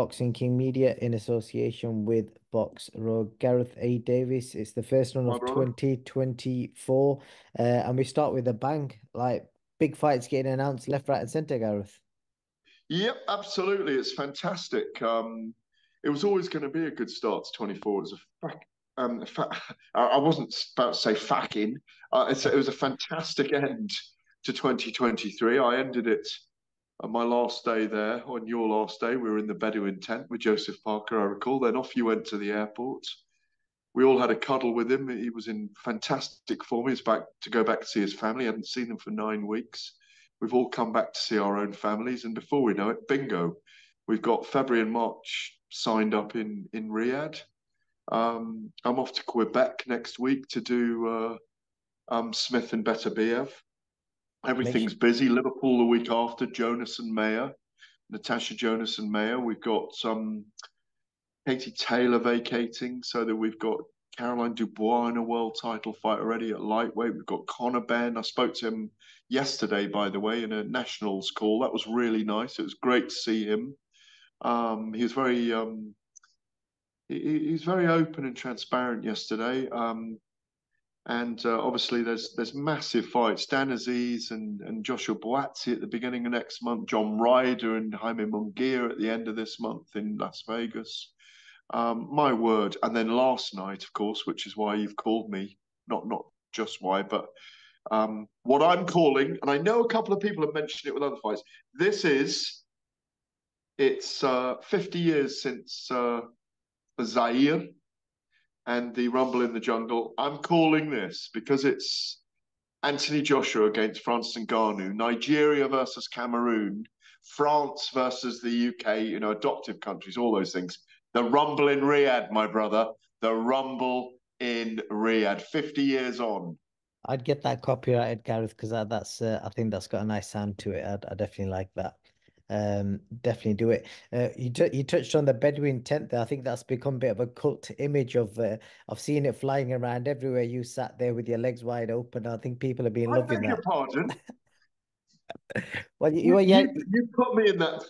Boxing King Media in association with Box Road. Gareth A. Davies. It's the first one My of brother. 2024. And we start with a bang. Like big fights getting announced left, right, and centre, Gareth. Yep, absolutely. It's fantastic. It was always going to be a good start to 24. It was I wasn't about to say fucking. It was a fantastic end to 2023. I ended it on my last day there. On your last day, we were in the Bedouin tent with Joseph Parker, I recall. Then off you went to the airport. We all had a cuddle with him. He was in fantastic form. He's back to go back to see his family. I hadn't seen them for 9 weeks. We've all come back to see our own families, and before we know it, bingo, we've got February and March signed up in Riyadh. I'm off to Quebec next week to do Smith and Beterbiev. Make Everything's sure. busy. Liverpool the week after. Jonas and Mayer, Natasha Jonas and Mayer. We've got Katie Taylor vacating, so that we've got Caroline Dubois in a world title fight already at lightweight. We've got Conor Benn. I spoke to him yesterday, by the way, in a nationals call. That was really nice. It was great to see him. He was he's very open and transparent yesterday. And obviously, there's massive fights. Dan Aziz and Joshua Buatsi at the beginning of next month. John Ryder and Jaime Munguia at the end of this month in Las Vegas. My word. And then last night, of course, which is why you've called me, not just why, but what I'm calling, and I know a couple of people have mentioned it with other fights. It's 50 years since Zaire and the Rumble in the Jungle. I'm calling this because it's Anthony Joshua against Francis Ngannou, Nigeria versus Cameroon, France versus the UK, adoptive countries, all those things. The Rumble in Riyadh, my brother. The Rumble in Riyadh, 50 years on. I'd get that copyrighted, Gareth, because that's I think that's got a nice sound to it. I definitely like that. Definitely do it. You touched on the Bedouin tent there. I think that's become a bit of a cult image of seeing it flying around everywhere. You sat there with your legs wide open. I think people have been I loving beg your that. pardon. Well, You, yeah, you, you put me in that.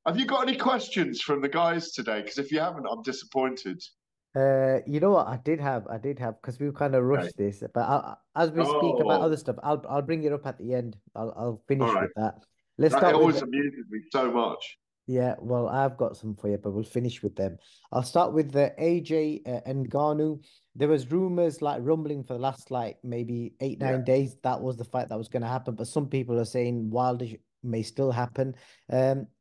Have you got any questions from the guys today? Because if you haven't, I'm disappointed. you know what? I did have, because we kind of Okay. rushed this. But as we speak about Oh, other stuff, I'll bring it up at the end. I'll all finish right. with that. Let's That it start with always amuses me so much. yeah. Well, I've got some for you, but we'll finish with them. I'll start with the AJ Ngannou. There was rumors like rumbling for the last like maybe eight, Yeah. 9 days. That was the fight that was going to happen. But some people are saying Wilder may still happen.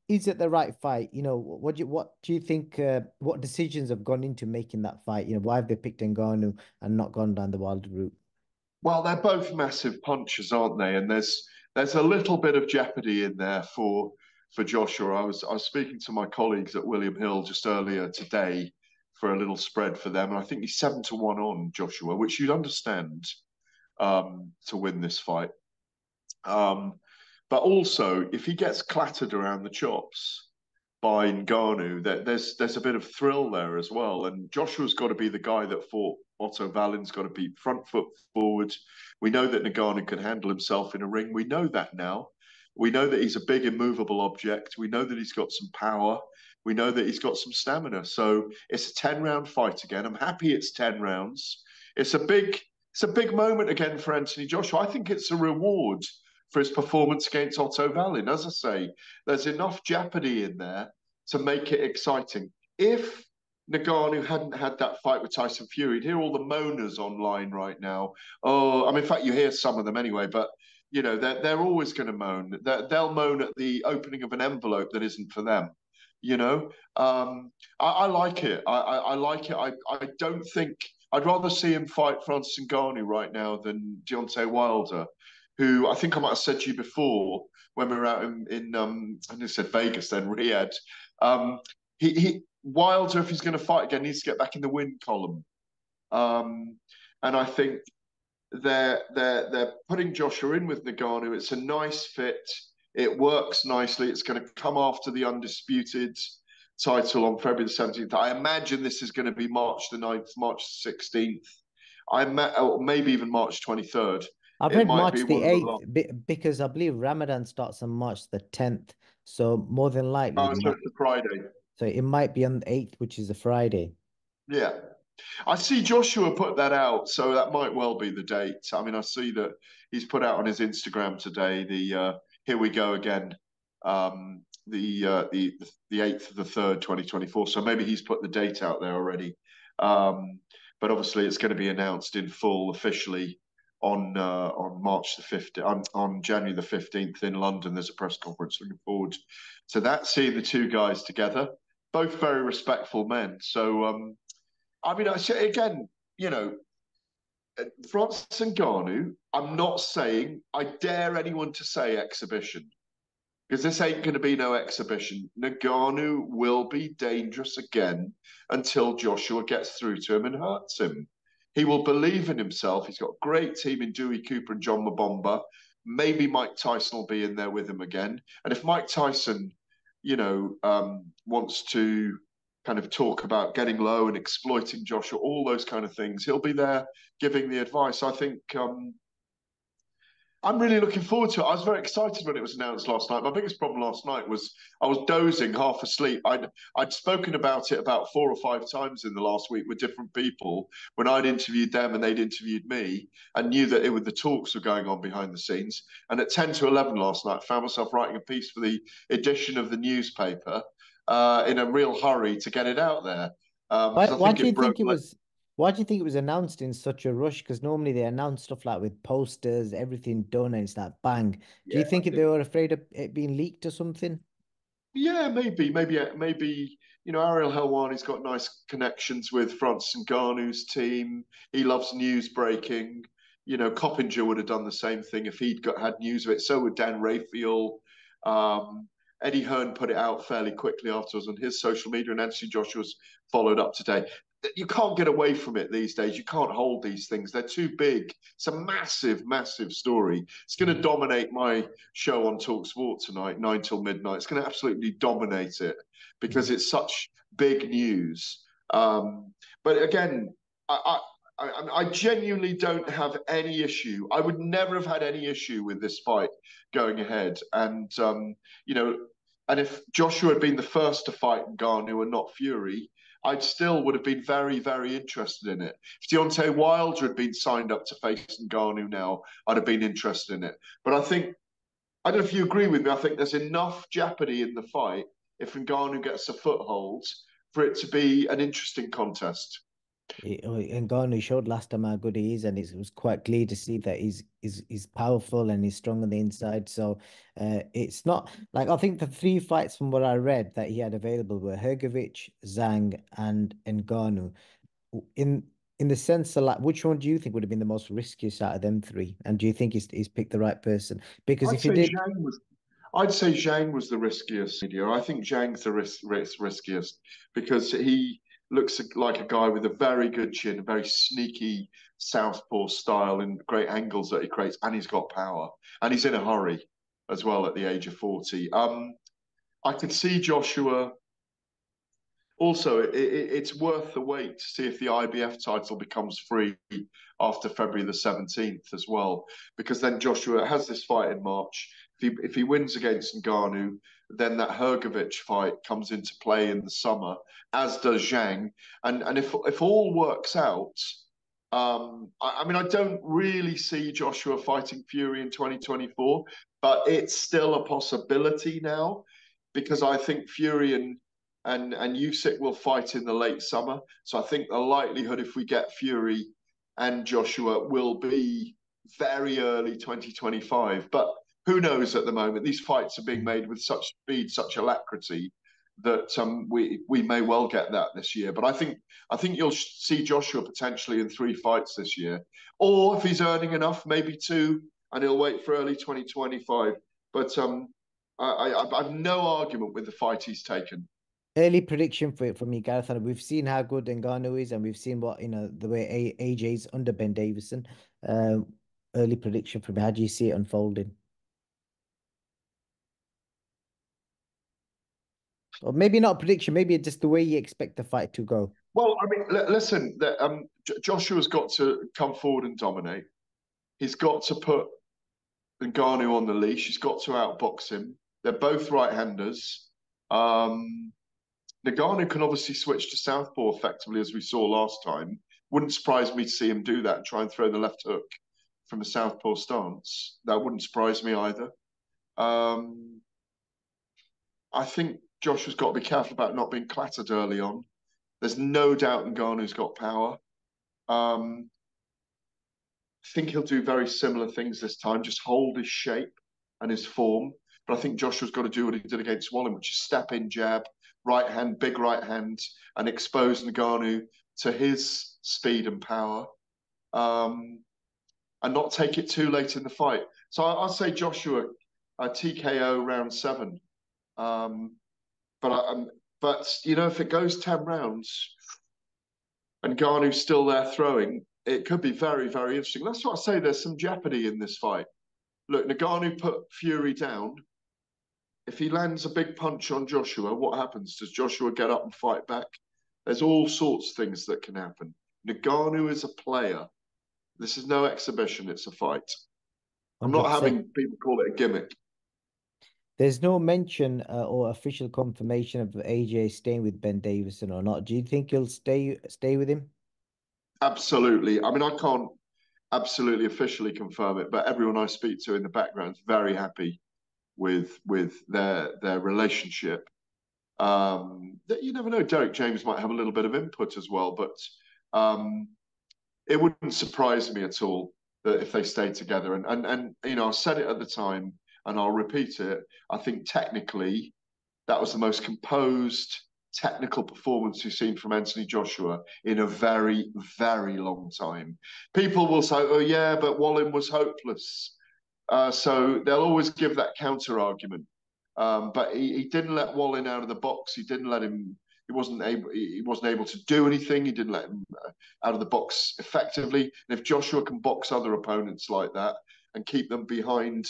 Is it the right fight? What do you think? What decisions have gone into making that fight? Why have they picked Ngannou and not gone down the Wilder route? Well, they're both massive punchers, aren't they? And there's a little bit of jeopardy in there for Joshua. I was speaking to my colleagues at William Hill just earlier today for a little spread for them, and I think he's 7-1 on Joshua, which you'd understand to win this fight. Um, but also, if he gets clattered around the chops by Ngannou, there's a bit of thrill there as well. And Joshua's got to be the guy that fought Otto Wallin's got to be front foot forward. We know that Ngannou can handle himself in a ring. We know that now. We know that he's a big immovable object. We know that he's got some power. We know that he's got some stamina. So it's a 10-round fight again. I'm happy it's 10 rounds. It's a big it's a big moment again for Anthony Joshua. I think it's a reward for his performance against Otto Wallin. As I say, there's enough jeopardy in there to make it exciting. If Ngannou hadn't had that fight with Tyson Fury, you'd hear all the moaners online right now. Oh, I mean, in fact, you hear some of them anyway, but they're always going to moan. They'll moan at the opening of an envelope that isn't for them. You know, I like it. I like it. I don't think I'd rather see him fight Francis Ngannou right now than Deontay Wilder, who I think I might have said to you before when we were out in I just said Vegas, then Riyadh. He Wilder, if he's going to fight again, needs to get back in the win column. And I think they're putting Joshua in with Ngannou. It's a nice fit. It works nicely. It's going to come after the undisputed title on February the 17th. I imagine this is going to be March the 9th, March the 16th. Or maybe even March 23rd. I've It read might be March the one of the 8th last. because I believe Ramadan starts on March the 10th. So more than likely, Oh, so it's a Friday. So it might be on the 8th, which is a Friday. Yeah. I see Joshua put that out, so that might well be the date. I mean, I see that he's put out on his Instagram today the "Here we go again," the 8th of the 3rd, 2024. So maybe he's put the date out there already. Um, but obviously, it's going to be announced in full officially on March the 15th, on January the 15th in London. There's a press conference. Looking forward to that. Seeing the two guys together, both very respectful men. So. I mean, I say again, you know, Francis Ngannou, I'm not saying I dare anyone to say exhibition because this ain't going to be no exhibition. Ngannou will be dangerous again until Joshua gets through to him and hurts him. He will believe in himself. He's got a great team in Dewey Cooper and John Mabomba. Maybe Mike Tyson will be in there with him again. And if Mike Tyson, wants to kind of talk about getting low and exploiting Joshua, all those kind of things, he'll be there giving the advice. I think I'm really looking forward to it. I was very excited when it was announced last night. My biggest problem last night was I was dozing, half asleep. I'd spoken about it about 4 or 5 times in the last week with different people when I'd interviewed them and they'd interviewed me, and knew that the talks were going on behind the scenes. And at 10 to 11 last night, I found myself writing a piece for the edition of the newspaper in a real hurry to get it out there Why, because I why think do you it broke. think it was, why do you think it was announced in such a rush? Because normally they announce stuff like with posters, everything done, and it's like bang. Do you Yeah, think they were afraid of it being leaked or something? yeah, maybe. Ariel Helwani's got nice connections with Francis Ngannou's team. He loves news breaking. Coppinger would have done the same thing if he'd had news of it. So would Dan Raphael. Um, Eddie Hearn put it out fairly quickly afterwards on his social media, and Anthony Joshua's followed up today. You can't get away from it these days. You can't hold these things. They're too big. It's a massive, massive story. It's going to dominate my show on Talk Sport tonight, 9 till midnight. It's going to absolutely dominate it because it's such big news. But again, I genuinely don't have any issue. I would never have had any issue with this fight going ahead. And if Joshua had been the first to fight Ngannou and not Fury, I still would have been very, very interested in it. If Deontay Wilder had been signed up to face Ngannou now, I'd have been interested in it. But I don't know if you agree with me. I think there's enough jeopardy in the fight if Ngannou gets a foothold for it to be an interesting contest. And Garner showed last time how good he is, and it was quite clear to see that he's powerful and he's strong on the inside. So it's not like I think the three fights from what I read that he had available were Hergovich, Zhang, and Ngannou. In in the sense of like, which one do you think would have been the most riskiest out of them three? And do you think he's picked the right person? Because I'd if he say did, Zhang was. I'd say Zhang was the riskiest. I think Zhang's the riskiest because he looks like a guy with a very good chin, a very sneaky southpaw style, and great angles that he creates, and he's got power, and he's in a hurry as well at the age of 40. I could see Joshua. Also, it's worth the wait to see if the IBF title becomes free after February the 17th as well, because then Joshua has this fight in March. If he wins against Ngannou, then that Hergovich fight comes into play in the summer, as does Zhang. And if all works out, I mean, I don't really see Joshua fighting Fury in 2024, but it's still a possibility now because I think Fury and Usyk will fight in the late summer. So I think the likelihood, if we get Fury and Joshua, will be very early 2025. But who knows at the moment? These fights are being made with such speed, such alacrity that we may well get that this year. But I think you'll see Joshua potentially in 3 fights this year, or if he's earning enough, maybe two, and he'll wait for early 2025. But I've no argument with the fight he's taken. early prediction from you, Gareth, and we've seen how good Ngannou is, and we've seen what the way AJ's under Ben Davidson. Um, Early prediction from you. How do you see it unfolding? Or maybe not prediction, maybe just the way you expect the fight to go. Well, I mean, listen, Joshua's got to come forward and dominate. He's got to put Ngannou on the leash. He's got to outbox him. They're both right-handers. Um, Ngannou can obviously switch to southpaw effectively, as we saw last time. Wouldn't surprise me to see him do that and try and throw the left hook from a southpaw stance. That wouldn't surprise me either. Um, I think Joshua's got to be careful about not being clattered early on. There's no doubt Ngannou's got power. Um, I think he'll do very similar things this time, just hold his shape and his form. But I think Joshua's got to do what he did against Wallen, which is step in jab, right hand, big right hand, and expose Ngannou to his speed and power, um, and not take it too late in the fight. So I'll say Joshua TKO round 7. Um, but you know, if it goes 10 rounds and Ngannou's still there throwing, it could be very, very interesting. That's what I say. There's some jeopardy in this fight. Look, Ngannou put Fury down. If he lands a big punch on Joshua, what happens? Does Joshua get up and fight back? There's all sorts of things that can happen. Ngannou is a player. This is no exhibition, it's a fight. I'm not 100%. having people call it a gimmick. There's no mention or official confirmation of AJ staying with Ben Davidson or not. Do you think he'll stay with him? Absolutely. I mean, I can't absolutely officially confirm it, but everyone I speak to in the background is very happy with their relationship. You never know. Derek James might have a little bit of input as well, but um, it wouldn't surprise me at all that if they stay together. And you know, I said it at the time, and I'll repeat it. I think technically that was the most composed technical performance we've seen from Anthony Joshua in a very, very long time. People will say, "Oh yeah, but Wallen was hopeless." So they'll always give that counter argument. But he didn't let Wallen out of the box. He didn't let him. He wasn't able to do anything. He didn't let him out of the box effectively. And if Joshua can box other opponents like that and keep them behind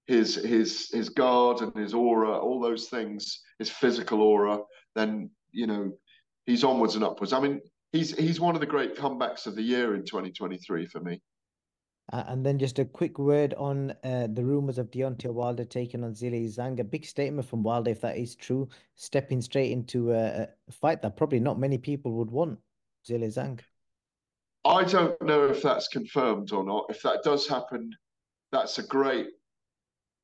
his guard and his aura, all those things, his physical aura, then you know he's onwards and upwards. I mean, he's one of the great comebacks of the year in 2023 for me. And then just a quick word on the rumors of Deontay Wilder taking on Zhilei Zhang. A big statement from Wilder, if that is true, stepping straight into a fight that probably not many people would want, Zhilei Zhang. I don't know if that's confirmed or not. If that does happen, that's a great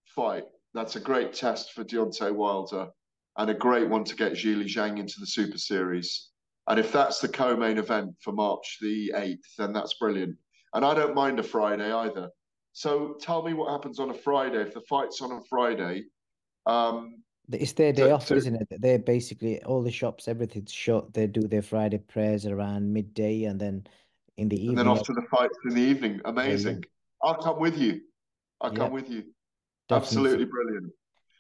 fight. That's a great test for Deontay Wilder and a great one to get Zhilei Zhang into the Super Series. And if that's the co-main event for March the 8th, then that's brilliant. And I don't mind a Friday either. So tell me what happens on a Friday. If the fight's on a Friday, um, It's their day to, off, to isn't it? They're basically all the shops, everything's shut. They do their Friday prayers around midday, and then in the and then evening, off to the fights in the evening. yeah, Amazing. I'll come with you. I'll yeah, come with you. definitely. So, Absolutely brilliant.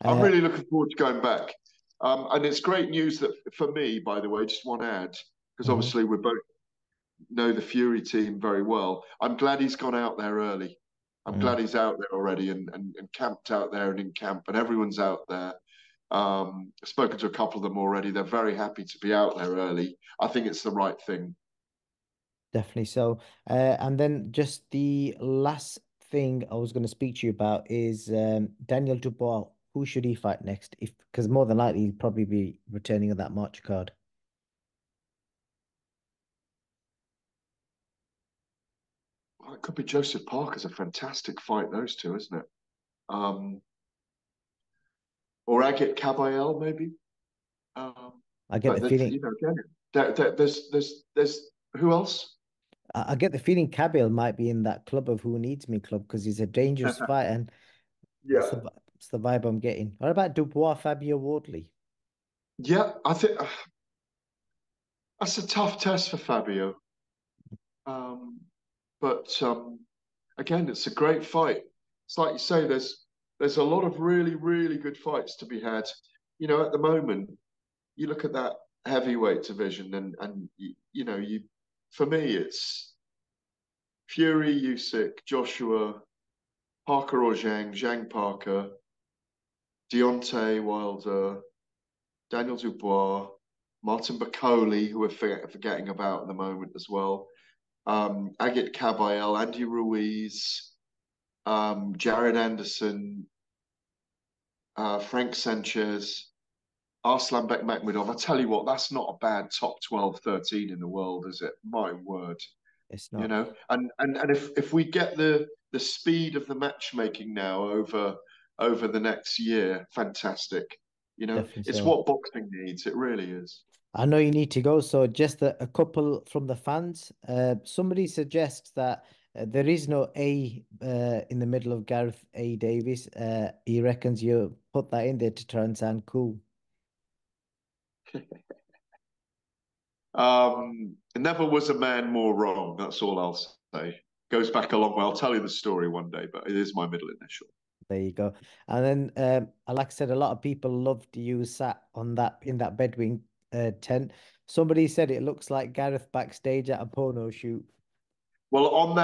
I'm uh, really looking forward to going back. And it's great news that for me, by the way, just one ad, because mhm. obviously we both know the Fury team very well. I'm glad he's gone out there early. I'm Mm. glad he's out there already and camped out there and in camp, and everyone's out there. I've spoken to a couple of them already. They're very happy to be out there early. I think it's the right thing. Definitely so. And then just the last thing I was going to speak to you about is Daniel Dubois. Who should he fight next? If because more than likely he'll probably be returning on that March card. Well, it could be Joseph Parker's a fantastic fight, those two, isn't it? Um, or Agit Kabayel, maybe. Um, I get but the that's, feeling you know, again, there's who else? I get the feeling Cavill might be in that club of Who Needs Me club because he's a dangerous fight, and that's Yeah, that's the vibe I'm getting. What about Dubois, Fabio Wardley? yeah. I think that's a tough test for Fabio. Um, but again, it's a great fight. It's like you say, there's a lot of really really good fights to be had. You know, at the moment, you look at that heavyweight division, and you know, you for me, it's Fury, Usyk, Joshua, Parker or Zhang, Zhang Parker, Deontay Wilder, Daniel Dubois, Martin Bakole, who we're forgetting about at the moment as well, Agit Kabayel, Andy Ruiz, Jared Anderson, Frank Sanchez. Arslanbek Makhmudov, I tell you what, that's not a bad top 12, 13 in the world, is it? My word. It's You not. know, and if we get the speed of the matchmaking now over the next year, fantastic. You know, Definitely it's so. what boxing needs. It really is. I know you need to go, so just a couple from the fans. Somebody suggests that there is no A in the middle of Gareth A. Davies. He reckons you put that in there to try and sound cool. Never was a man more wrong. That's all I'll say. Goes back a long way. I'll tell you the story one day, but it is my middle initial. There you go. And then, like I said, a lot of people love to use sat on that in that Bedouin tent. Somebody said it looks like Gareth backstage at a porno shoot. Well, on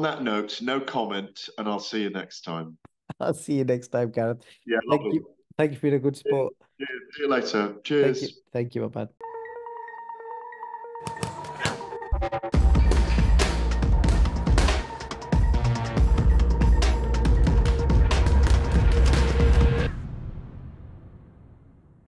that note, no comment, and I'll see you next time. I'll see you next time, Gareth. Yeah, Thank lovely. you. Thank you for the good Cheers. sport. Cheers. See you later. Thank you. Cheers. Thank you, my man.